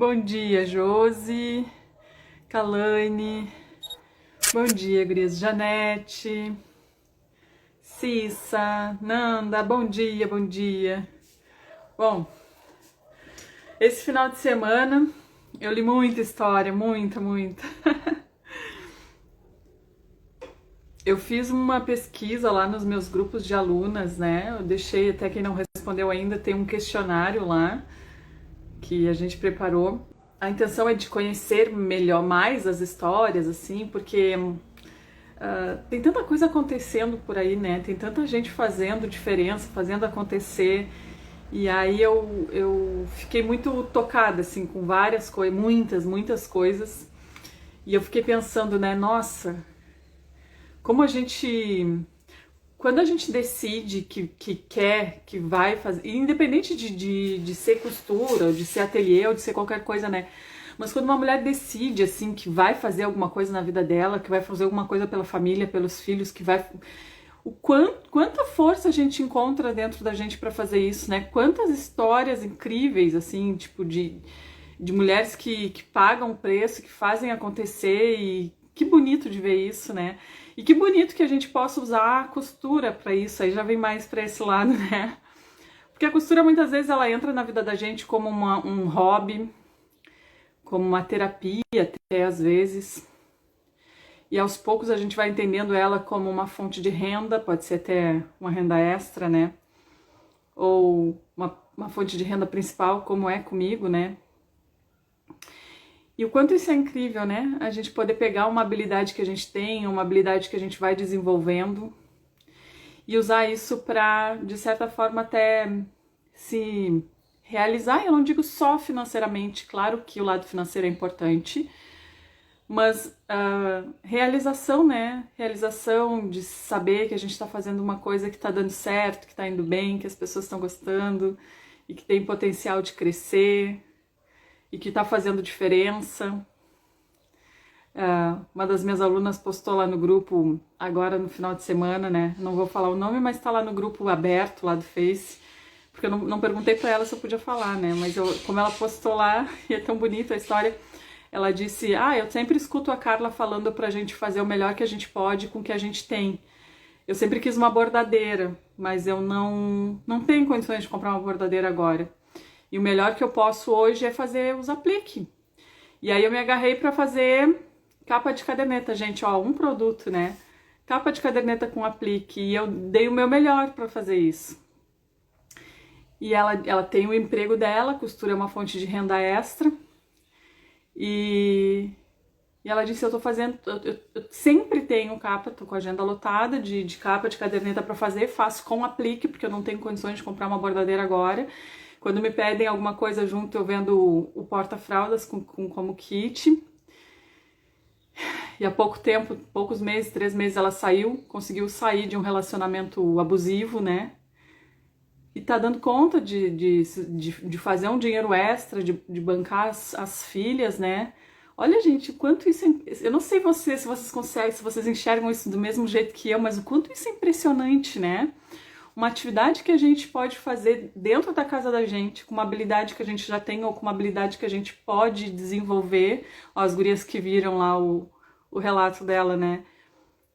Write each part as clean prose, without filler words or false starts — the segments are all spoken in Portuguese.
Bom dia, Josi, Kalane. Bom dia, gurias. Janete, Cissa, Nanda. Bom dia, bom dia. Bom, esse final de semana eu li muita história, muita. Eu fiz uma pesquisa lá nos meus grupos de alunas, né? Eu deixei, até quem não respondeu ainda, tem um questionário lá que a gente preparou. A intenção é de conhecer melhor mais as histórias, assim, porque tem tanta coisa acontecendo por aí, né? Tem tanta gente fazendo diferença, fazendo acontecer. E aí eu fiquei muito tocada, assim, com várias coisas, muitas coisas. E eu fiquei pensando, né? Nossa, como a gente... Quando a gente decide que quer, que vai fazer, independente de ser costura, ou de ser ateliê, ou de ser qualquer coisa, né? Mas quando uma mulher decide, assim, que vai fazer alguma coisa na vida dela, que vai fazer alguma coisa pela família, pelos filhos, que vai... quanta força a gente encontra dentro da gente para fazer isso, né? Quantas histórias incríveis, assim, tipo, de mulheres que pagam o preço, que fazem acontecer, e que bonito de ver isso, né? E que bonito que a gente possa usar a costura para isso, aí já vem mais para esse lado, né? Porque a costura muitas vezes ela entra na vida da gente como um hobby, como uma terapia até às vezes. E aos poucos a gente vai entendendo ela como uma fonte de renda, pode ser até uma renda extra, né? Ou uma fonte de renda principal, como é comigo, né? E o quanto isso é incrível, né? A gente poder pegar uma habilidade que a gente tem, uma habilidade que a gente vai desenvolvendo e usar isso para, de certa forma, até se realizar. Eu não digo só financeiramente, claro que o lado financeiro é importante, mas realização, né? Realização de saber que a gente está fazendo uma coisa que está dando certo, que está indo bem, que as pessoas estão gostando e que tem potencial de crescer e que está fazendo diferença. Uma das minhas alunas postou lá no grupo, agora no final de semana, né? Não vou falar o nome, mas está lá no grupo aberto, lá do Face, porque eu não perguntei para ela se eu podia falar, né? Mas como ela postou lá, e é tão bonita a história, ela disse, eu sempre escuto a Carla falando pra gente fazer o melhor que a gente pode com o que a gente tem. Eu sempre quis uma bordadeira, mas eu não tenho condições de comprar uma bordadeira agora. E o melhor que eu posso hoje é fazer os apliques. E aí eu me agarrei para fazer capa de caderneta, gente, ó, um produto, né? Capa de caderneta com aplique. E eu dei o meu melhor para fazer isso. E ela tem o emprego dela, costura é uma fonte de renda extra. E ela disse, eu tô fazendo, eu sempre tenho capa, tô com a agenda lotada de capa de caderneta para fazer, faço com aplique, porque eu não tenho condições de comprar uma bordadeira agora. Quando me pedem alguma coisa junto, eu vendo o porta-fraldas como kit. E há pouco tempo, poucos meses, 3 meses, ela conseguiu sair de um relacionamento abusivo, né? E tá dando conta de fazer um dinheiro extra, de bancar as filhas, né? Olha, gente, o quanto isso é... Eu não sei se vocês conseguem, se vocês enxergam isso do mesmo jeito que eu, mas o quanto isso é impressionante, né? Uma atividade que a gente pode fazer dentro da casa da gente, com uma habilidade que a gente já tem ou com uma habilidade que a gente pode desenvolver. Ó, as gurias que viram lá o relato dela, né?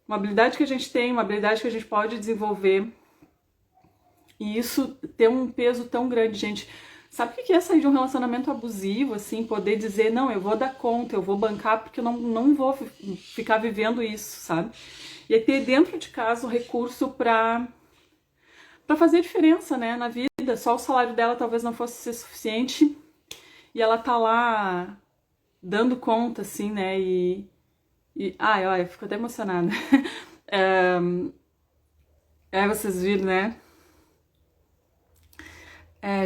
Uma habilidade que a gente tem, uma habilidade que a gente pode desenvolver. E isso tem um peso tão grande, gente. Sabe o que é sair de um relacionamento abusivo, assim, poder dizer, não, eu vou dar conta, eu vou bancar porque eu não vou ficar vivendo isso, sabe? E é ter dentro de casa o recurso para fazer diferença, né, na vida. Só o salário dela talvez não fosse ser suficiente e ela tá lá dando conta, assim, né, ai, olha, eu fico até emocionada. Vocês viram, né?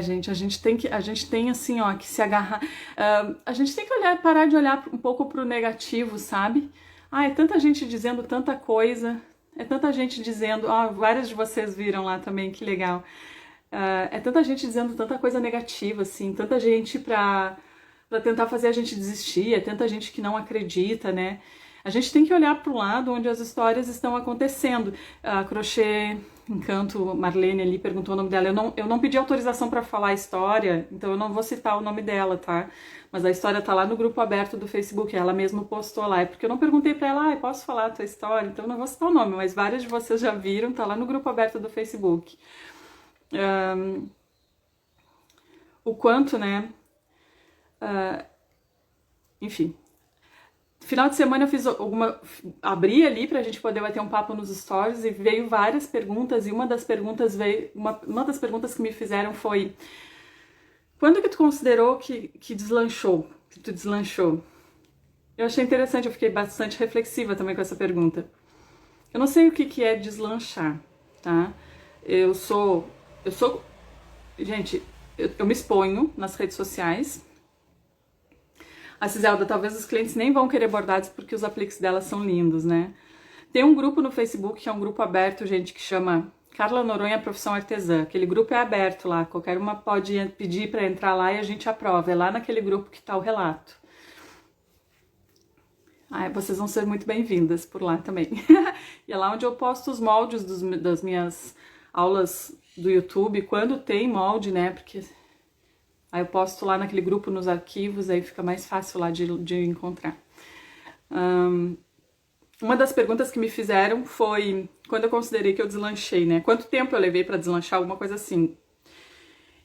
Gente, a gente tem assim, ó, que se agarrar. A gente tem que parar de olhar um pouco pro negativo, sabe? É tanta gente dizendo tanta coisa, é tanta gente dizendo, várias de vocês viram lá também, que legal. É tanta gente dizendo tanta coisa negativa, assim, tanta gente pra tentar fazer a gente desistir, é tanta gente que não acredita, né? A gente tem que olhar pro lado onde as histórias estão acontecendo. Crochê, Encanto Marlene ali perguntou o nome dela. Eu não pedi autorização para falar a história, então eu não vou citar o nome dela, tá? Mas a história tá lá no grupo aberto do Facebook, ela mesma postou lá. É porque eu não perguntei para ela, posso falar a tua história? Então eu não vou citar o nome, mas várias de vocês já viram, tá lá no grupo aberto do Facebook. O quanto, né? Enfim. Final de semana eu fiz abri ali pra gente poder bater um papo nos stories e veio várias perguntas, e uma das perguntas que me fizeram foi: quando que tu considerou que tu deslanchou? Eu achei interessante, eu fiquei bastante reflexiva também com essa pergunta. Eu não sei o que é deslanchar, tá? Gente, eu me exponho nas redes sociais. A Ciselda, talvez os clientes nem vão querer bordados porque os apliques delas são lindos, né? Tem um grupo no Facebook, que é um grupo aberto, gente, que chama Carla Noronha Profissão Artesã. Aquele grupo é aberto lá, qualquer uma pode pedir para entrar lá e a gente aprova. É lá naquele grupo que tá o relato. Vocês vão ser muito bem-vindas por lá também. E é lá onde eu posto os moldes das minhas aulas do YouTube, quando tem molde, né? Porque aí eu posto lá naquele grupo nos arquivos, aí fica mais fácil lá de encontrar. Uma das perguntas que me fizeram foi quando eu considerei que eu deslanchei, né? Quanto tempo eu levei para deslanchar, alguma coisa assim.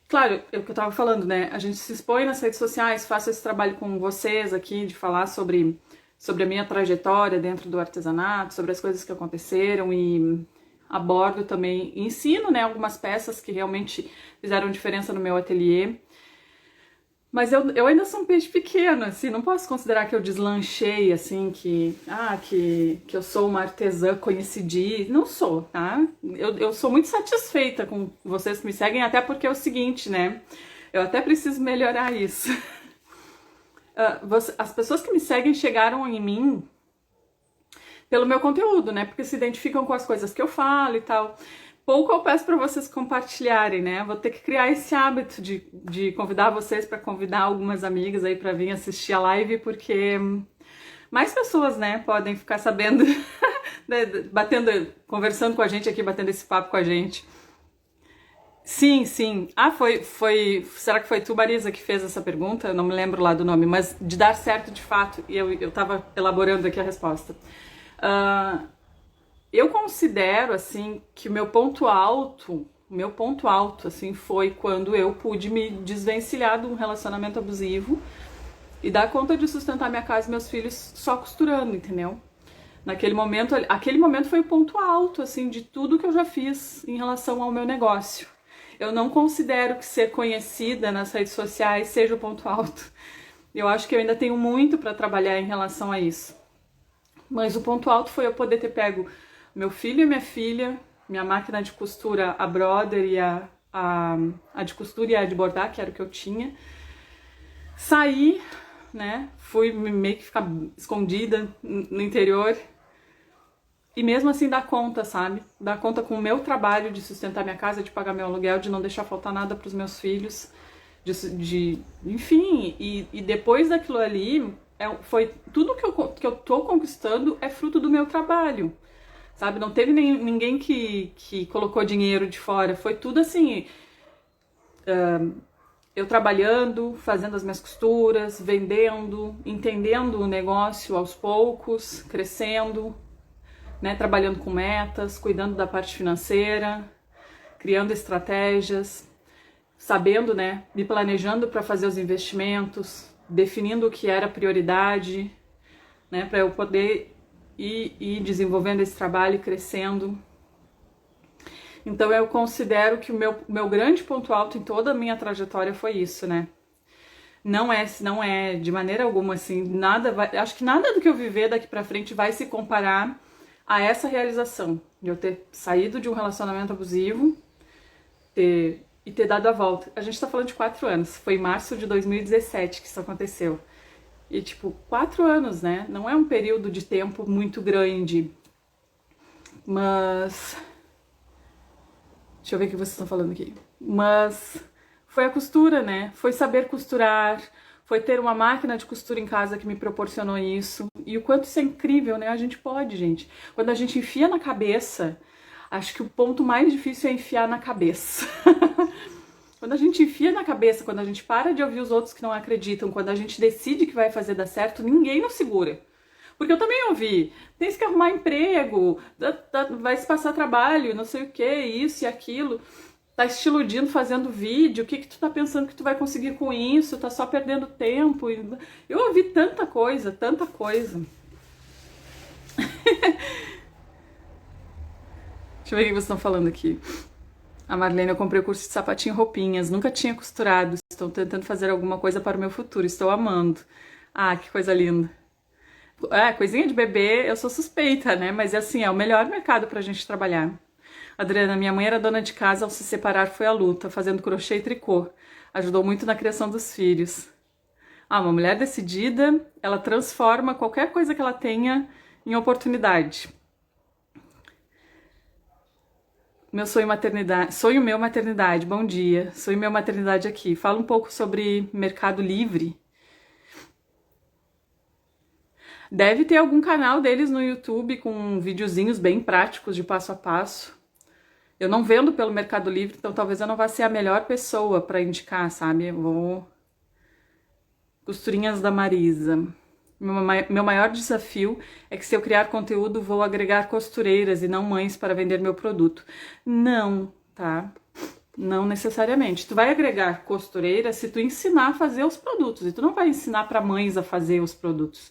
Claro, é o que eu tava falando, né? A gente se expõe nas redes sociais, faço esse trabalho com vocês aqui, de falar sobre a minha trajetória dentro do artesanato, sobre as coisas que aconteceram e abordo também, ensino, né, algumas peças que realmente fizeram diferença no meu ateliê. Mas eu ainda sou um peixe pequeno, assim, não posso considerar que eu deslanchei, assim, que eu sou uma artesã conhecidíssima. Não sou, tá? Eu sou muito satisfeita com vocês que me seguem, até porque é o seguinte, né? Eu até preciso melhorar isso. As pessoas que me seguem chegaram em mim pelo meu conteúdo, né? Porque se identificam com as coisas que eu falo e tal. Pouco eu peço para vocês compartilharem, né? Vou ter que criar esse hábito de convidar vocês para convidar algumas amigas aí para vir assistir a live, porque mais pessoas, né, podem ficar sabendo, conversando com a gente aqui, batendo esse papo com a gente. Sim. Será que foi tu, Marisa, que fez essa pergunta? Eu não me lembro lá do nome, mas de dar certo de fato, e eu tava elaborando aqui a resposta. Eu considero, assim, que o meu ponto alto, assim, foi quando eu pude me desvencilhar de um relacionamento abusivo e dar conta de sustentar minha casa e meus filhos só costurando, entendeu? Aquele momento foi o ponto alto, assim, de tudo que eu já fiz em relação ao meu negócio. Eu não considero que ser conhecida nas redes sociais seja o ponto alto. Eu acho que eu ainda tenho muito para trabalhar em relação a isso. Mas o ponto alto foi eu poder ter pego meu filho e minha filha, minha máquina de costura, a Brother e a de costura e a de bordar, que era o que eu tinha. Saí, né, fui meio que ficar escondida no interior e mesmo assim dar conta, sabe? Dar conta com o meu trabalho de sustentar minha casa, de pagar meu aluguel, de não deixar faltar nada para os meus filhos, enfim, e depois daquilo ali, foi tudo que eu tô conquistando é fruto do meu trabalho. Sabe, não teve ninguém que colocou dinheiro de fora, foi tudo assim, eu trabalhando, fazendo as minhas costuras, vendendo, entendendo o negócio aos poucos, crescendo, né, trabalhando com metas, cuidando da parte financeira, criando estratégias, sabendo, né, me planejando para fazer os investimentos, definindo o que era prioridade, né, para eu poder ir desenvolvendo esse trabalho e crescendo. Então eu considero que o meu grande ponto alto em toda a minha trajetória foi isso, né? Não é de maneira alguma assim, acho que nada do que eu viver daqui pra frente vai se comparar a essa realização de eu ter saído de um relacionamento abusivo e ter dado a volta. A gente tá falando de 4 anos, foi em março de 2017 que isso aconteceu. E, 4 anos, né? Não é um período de tempo muito grande. Mas... deixa eu ver o que vocês estão falando aqui. Mas foi a costura, né? Foi saber costurar. Foi ter uma máquina de costura em casa que me proporcionou isso. E o quanto isso é incrível, né? A gente pode, gente. Quando a gente enfia na cabeça, Acho que o ponto mais difícil é enfiar na cabeça. Quando a gente enfia na cabeça, quando a gente para de ouvir os outros que não acreditam, quando a gente decide que vai fazer dar certo, ninguém nos segura. Porque eu também ouvi, tem que arrumar emprego, vai se passar trabalho, não sei o que, isso e aquilo. Tá se iludindo fazendo vídeo, o que que tu tá pensando que tu vai conseguir com isso? Tá só perdendo tempo. Eu ouvi tanta coisa, tanta coisa. Deixa eu ver o que vocês estão falando aqui. A Marlene, eu comprei o curso de sapatinho e roupinhas, nunca tinha costurado, estou tentando fazer alguma coisa para o meu futuro, estou amando. Ah, que coisa linda. É, coisinha de bebê, eu sou suspeita, né? Mas assim, é o melhor mercado pra gente trabalhar. Adriana, minha mãe era dona de casa, ao se separar foi a luta, fazendo crochê e tricô. Ajudou muito na criação dos filhos. Ah, uma mulher decidida, ela transforma qualquer coisa que ela tenha em oportunidade. Meu sonho maternidade, sonho meu maternidade, bom dia. Sonho meu maternidade aqui. Fala um pouco sobre Mercado Livre. Deve ter algum canal deles no YouTube com videozinhos bem práticos de passo a passo. Eu não vendo pelo Mercado Livre, então talvez eu não vá ser a melhor pessoa para indicar, sabe? Costurinhas da Marisa. Meu maior desafio é que se eu criar conteúdo, vou agregar costureiras e não mães para vender meu produto. Não, tá? Não necessariamente. Tu vai agregar costureiras se tu ensinar a fazer os produtos. E tu não vai ensinar para mães a fazer os produtos.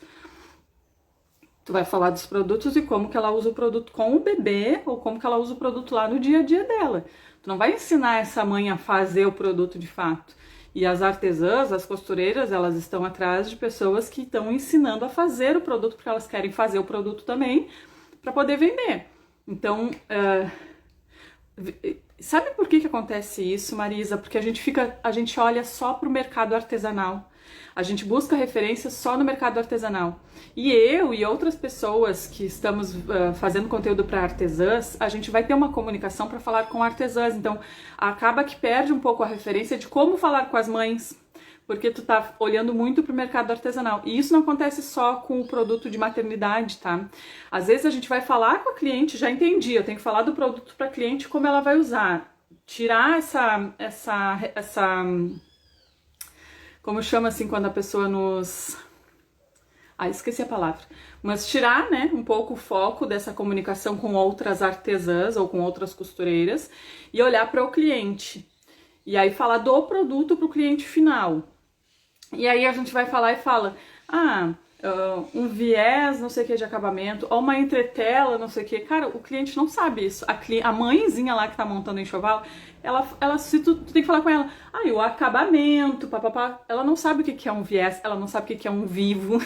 Tu vai falar dos produtos e como que ela usa o produto com o bebê ou como que ela usa o produto lá no dia a dia dela. Tu não vai ensinar essa mãe a fazer o produto de fato. E as artesãs, as costureiras, elas estão atrás de pessoas que estão ensinando a fazer o produto porque elas querem fazer o produto também para poder vender. Então, sabe por que acontece isso, Marisa? Porque a gente olha só para o mercado artesanal. A gente busca referências só no mercado artesanal. E eu e outras pessoas que estamos fazendo conteúdo para artesãs, a gente vai ter uma comunicação para falar com artesãs. Então, acaba que perde um pouco a referência de como falar com as mães, porque tu tá olhando muito pro mercado artesanal. E isso não acontece só com o produto de maternidade, tá? Às vezes a gente vai falar com a cliente, já entendi, eu tenho que falar do produto para a cliente como ela vai usar. Tirar essa como chama assim quando a pessoa nos... Ah, esqueci a palavra. Mas tirar, né, um pouco o foco dessa comunicação com outras artesãs ou com outras costureiras e olhar para o cliente. E aí falar do produto para o cliente final. E aí a gente vai falar e fala, um viés, não sei o que, de acabamento, ou uma entretela, não sei o que. Cara, o cliente não sabe isso. A mãezinha lá que tá montando o enxoval, se tu tem que falar com ela, o acabamento, papapá, ela não sabe o que é um viés, ela não sabe o que é um vivo,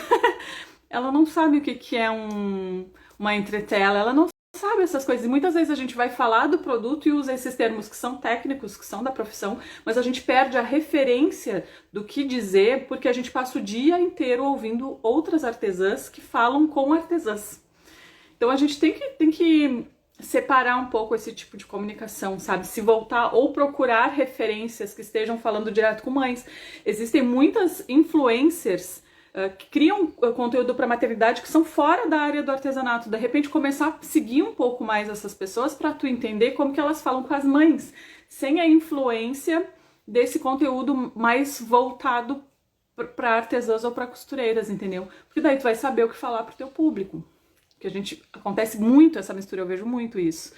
ela não sabe o que é uma entretela, ela não sabe essas coisas. E muitas vezes a gente vai falar do produto e usa esses termos que são técnicos, que são da profissão, mas a gente perde a referência do que dizer porque a gente passa o dia inteiro ouvindo outras artesãs que falam com artesãs. Então a gente tem que separar um pouco esse tipo de comunicação, sabe? Se voltar ou procurar referências que estejam falando direto com mães. Existem muitas influencers que criam conteúdo para maternidade que são fora da área do artesanato. De repente começar a seguir um pouco mais essas pessoas para tu entender como que elas falam com as mães, sem a influência desse conteúdo mais voltado para artesãs ou para costureiras, entendeu? Porque daí tu vai saber o que falar pro teu público. Que acontece muito essa mistura, eu vejo muito isso.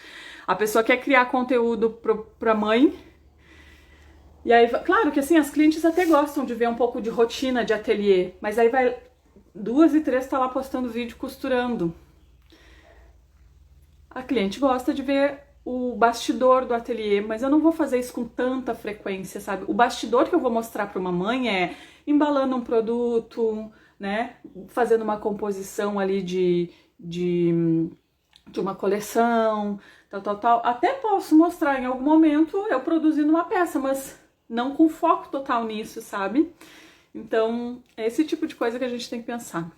A pessoa quer criar conteúdo pra mãe, e aí, claro que assim, as clientes até gostam de ver um pouco de rotina de ateliê, mas aí vai 2 e 3 tá lá postando vídeo costurando. A cliente gosta de ver o bastidor do ateliê, mas eu não vou fazer isso com tanta frequência, sabe? O bastidor que eu vou mostrar para uma mãe é embalando um produto, né? Fazendo uma composição ali de uma coleção, tal. Até posso mostrar em algum momento eu produzindo uma peça, mas não com foco total nisso, sabe? Então, é esse tipo de coisa que a gente tem que pensar.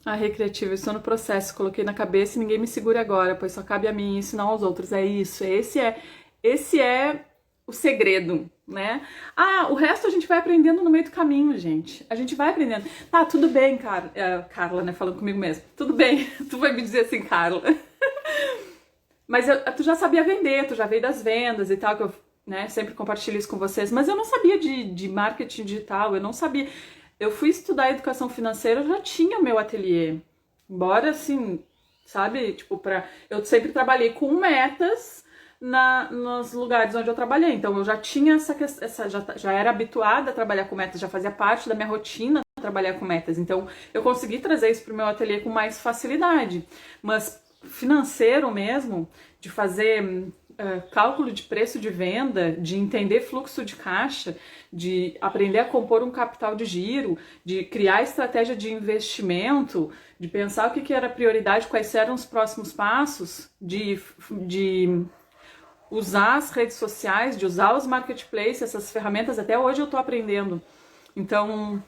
A recreativa, estou no processo, coloquei na cabeça e ninguém me segura agora, pois só cabe a mim isso, não aos outros. É isso, esse é o segredo, né? Ah, o resto a gente vai aprendendo no meio do caminho, gente. A gente vai aprendendo. Tá, tudo bem, Carla, né? Falando comigo mesmo. Tudo bem, tu vai me dizer assim, Carla. Mas tu já sabia vender, tu já veio das vendas e tal, que eu, né, sempre compartilho isso com vocês. Mas eu não sabia de marketing digital, eu não sabia. Eu fui estudar educação financeira, eu já tinha meu ateliê. Embora, assim, sabe, tipo, eu sempre trabalhei com metas nos lugares onde eu trabalhei. Então, eu já tinha já era habituada a trabalhar com metas, já fazia parte da minha rotina trabalhar com metas. Então, eu consegui trazer isso para o meu ateliê com mais facilidade. Mas financeiro mesmo, de fazer cálculo de preço de venda, de entender fluxo de caixa, de aprender a compor um capital de giro, de criar estratégia de investimento, de pensar o que era prioridade, quais eram os próximos passos, de usar as redes sociais, de usar os marketplaces, essas ferramentas, até hoje eu tô aprendendo. Então,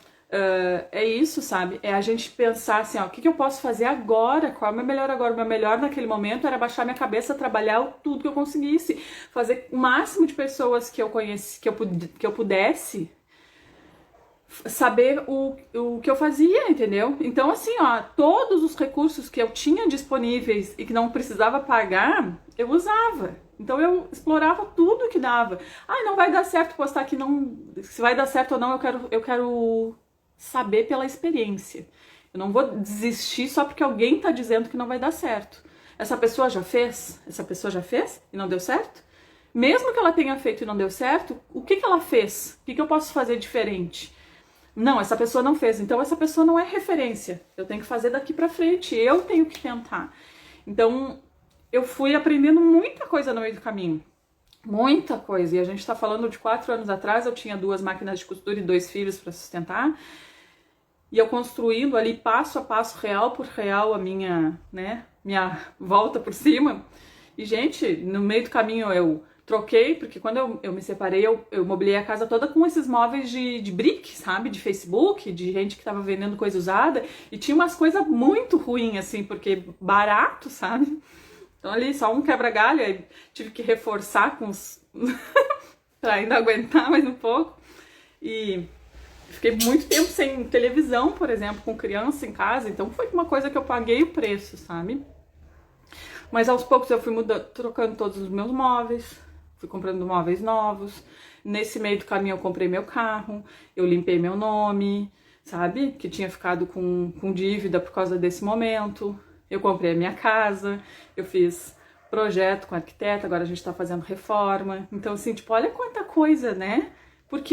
é isso, sabe? É a gente pensar assim, ó, o que eu posso fazer agora? Qual é o meu melhor agora? O meu melhor naquele momento era baixar minha cabeça, trabalhar tudo que eu conseguisse, fazer o máximo de pessoas que eu conheci, que eu pudesse, saber o que eu fazia, entendeu? Então, assim, ó, todos os recursos que eu tinha disponíveis e que não precisava pagar, eu usava. Então eu explorava tudo que dava. Ah, não vai dar certo postar aqui, não. Se vai dar certo ou não, eu quero saber pela experiência. Eu não vou desistir só porque alguém tá dizendo que não vai dar certo. Essa pessoa já fez? Essa pessoa já fez e não deu certo? Mesmo que ela tenha feito e não deu certo, o que ela fez? O que eu posso fazer diferente? Não, essa pessoa não fez, então essa pessoa não é referência. Eu tenho que fazer daqui pra frente, eu tenho que tentar. Então, eu fui aprendendo muita coisa no meio do caminho. Muita coisa. E a gente tá falando de 4 anos atrás, eu tinha 2 máquinas de costura e 2 filhos para sustentar. E eu construindo ali passo a passo, real por real, a minha volta por cima. E, gente, no meio do caminho eu troquei, porque quando eu me separei, eu mobiliei a casa toda com esses móveis de brick, sabe? De Facebook, de gente que tava vendendo coisa usada. E tinha umas coisas muito ruins, assim, porque barato, sabe? Então ali só um quebra-galho, aí tive que reforçar com os... pra ainda aguentar mais um pouco. E fiquei muito tempo sem televisão, por exemplo, com criança em casa. Então foi uma coisa que eu paguei o preço, sabe? Mas aos poucos eu fui trocando todos os meus móveis, fui comprando móveis novos. Nesse meio do caminho eu comprei meu carro, eu limpei meu nome, sabe? Que tinha ficado com dívida por causa desse momento. Eu comprei a minha casa, eu fiz projeto com arquiteta, agora a gente tá fazendo reforma. Então, assim, tipo, olha quanta coisa, né?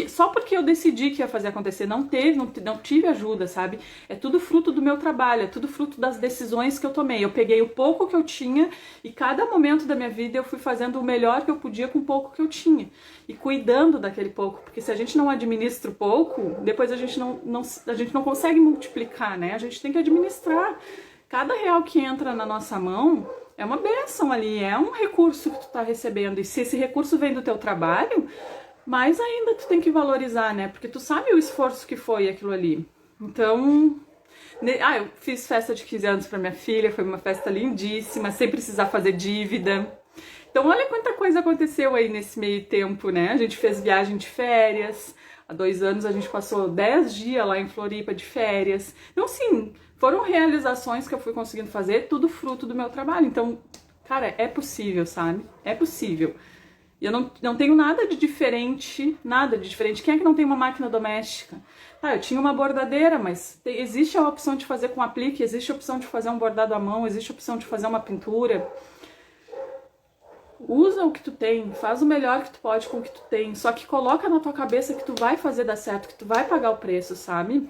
Só porque eu decidi que ia fazer acontecer, não tive ajuda, sabe? É tudo fruto do meu trabalho, é tudo fruto das decisões que eu tomei. Eu peguei o pouco que eu tinha e cada momento da minha vida eu fui fazendo o melhor que eu podia com o pouco que eu tinha. E cuidando daquele pouco, porque se a gente não administra o pouco, depois a gente não consegue multiplicar, né? A gente tem que administrar. Cada real que entra na nossa mão é uma bênção ali, é um recurso que tu tá recebendo. E se esse recurso vem do teu trabalho, mais ainda tu tem que valorizar, né? Porque tu sabe o esforço que foi aquilo ali. Então, eu fiz festa de 15 anos pra minha filha, foi uma festa lindíssima, sem precisar fazer dívida. Então, olha quanta coisa aconteceu aí nesse meio tempo, né? A gente fez viagem de férias, há 2 anos a gente passou 10 dias lá em Floripa de férias. Então, sim, foram realizações que eu fui conseguindo fazer, tudo fruto do meu trabalho. Então, cara, é possível, sabe? É possível. E eu não tenho nada de diferente, nada de diferente. Quem é que não tem uma máquina doméstica? Tá, eu tinha uma bordadeira, mas existe a opção de fazer com aplique, existe a opção de fazer um bordado à mão, existe a opção de fazer uma pintura. Usa o que tu tem, faz o melhor que tu pode com o que tu tem, só que coloca na tua cabeça que tu vai fazer dar certo, que tu vai pagar o preço, sabe?